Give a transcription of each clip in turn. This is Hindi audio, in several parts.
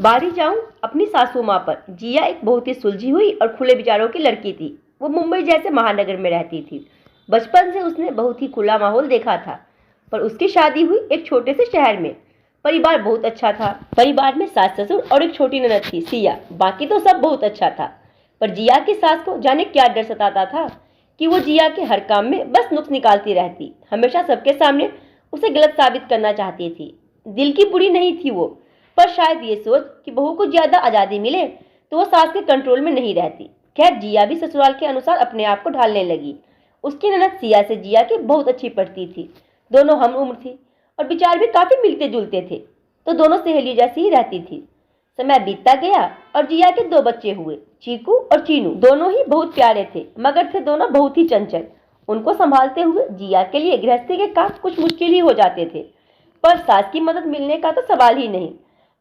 बाहरी जाऊं अपनी सासू माँ पर। जिया एक बहुत ही सुलझी हुई और खुले विचारों की लड़की थी। वो मुंबई जैसे महानगर में रहती थी। बचपन से उसने बहुत ही खुला माहौल देखा था, पर उसकी शादी हुई एक छोटे से शहर में। परिवार बहुत अच्छा था। परिवार में सास ससुर और एक छोटी ननद थी सिया। बाकी तो सब बहुत अच्छा था, पर जिया की सास को जाने क्या डर सताता था कि वो जिया के हर काम में बस नुक्स निकालती रहती। हमेशा सबके सामने उसे गलत साबित करना चाहती थी। दिल की बुरी नहीं थी वो, पर शायद ये सोच कि बहू को ज्यादा आजादी मिले तो वो सास के कंट्रोल में नहीं रहती। खैर, जिया भी ससुराल के अनुसार अपने आप को ढालने लगी। उसकी ननद सिया से जिया की बहुत अच्छी पड़ती थी। दोनों हम उम्र थी और विचार भी काफी मिलते जुलते थे, तो दोनों सहेली जैसी ही रहती थी। समय बीतता गया और जिया के 2 बच्चे हुए, चीकू और चीनू। दोनों ही बहुत प्यारे थे, मगर थे दोनों बहुत ही चंचल। उनको संभालते हुए जिया के लिए गृहस्थी के काम कुछ मुश्किल ही हो जाते थे, पर सास की मदद मिलने का तो सवाल ही नहीं।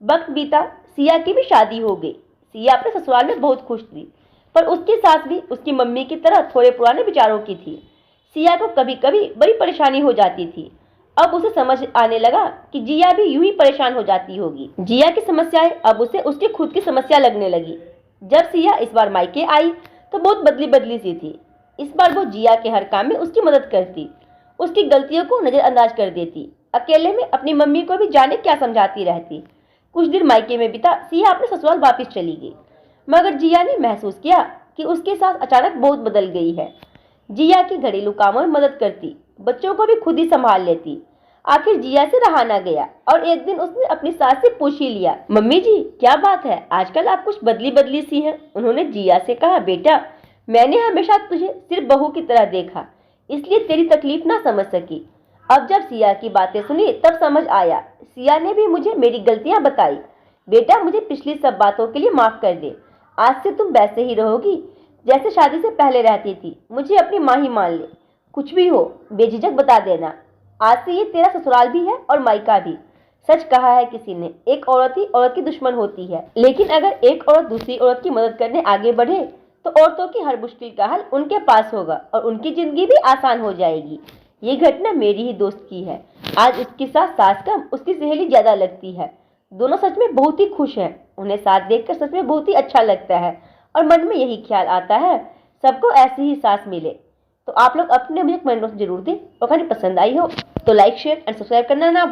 वक्त बीता, सिया की भी शादी हो गई। सिया अपने ससुराल में बहुत खुश थी, पर उसकी सास भी उसकी मम्मी की तरह थोड़े पुराने विचारों की थी। सिया को कभी कभी बड़ी परेशानी हो जाती थी। अब उसे समझ आने लगा कि जिया भी यूं ही परेशान हो जाती होगी। जिया की समस्याएं अब उसे उसकी खुद की समस्या लगने लगी। जब सिया इस बार मायके आई तो बहुत बदली बदली सी थी। इस बार वो जिया के हर काम में उसकी मदद करती, उसकी गलतियों को नजरअंदाज कर देती। अकेले में अपनी मम्मी को भी जाने क्या समझाती रहती। कुछ दिन मायके में बिता सिया अपने ससुराल वापस चली गई, मगर जिया ने महसूस किया कि उसके साथ अचानक बहुत बदल गई है। जिया की घरेलू कामों में मदद करती, बच्चों को भी खुद ही संभाल लेती। आखिर जिया से रहा ना गया और एक दिन उसने अपनी सास से पूछ ही लिया, मम्मी जी क्या बात है, आजकल आप कुछ बदली बदली सी हैं। उन्होंने जिया से कहा, बेटा मैंने हमेशा तुझे सिर्फ बहू की तरह देखा, इसलिए तेरी तकलीफ ना समझ सकी। अब जब सिया की बातें सुनी तब समझ आया। सिया ने भी मुझे मेरी गलतियां बताई। बेटा मुझे पिछली सब बातों के लिए माफ कर दे। आज से तुम वैसे ही रहोगी जैसे शादी से पहले रहती थी। मुझे अपनी माँ ही मान ले। कुछ भी हो बेझिझक बता देना। आज से ये तेरा ससुराल भी है और मायका भी। सच कहा है किसी ने, एक औरत ही औरत की दुश्मन होती है, लेकिन अगर एक औरत दूसरी औरत की मदद करने आगे बढ़े तो औरतों की हर मुश्किल का हल उनके पास होगा और उनकी जिंदगी भी आसान हो जाएगी। ये घटना मेरी ही दोस्त की है। आज उसके साथ सास कम उसकी सहेली ज्यादा लगती है। दोनों सच में बहुत ही खुश हैं। उन्हें साथ देखकर सच में बहुत ही अच्छा लगता है और मन में यही ख्याल आता है सबको ऐसी ही सास मिले। तो आप लोग अपने मुझे कमेंट बॉक्स जरूर दें और कहानी पसंद आई हो तो लाइक शेयर एंड सब्सक्राइब करना ना भूलें।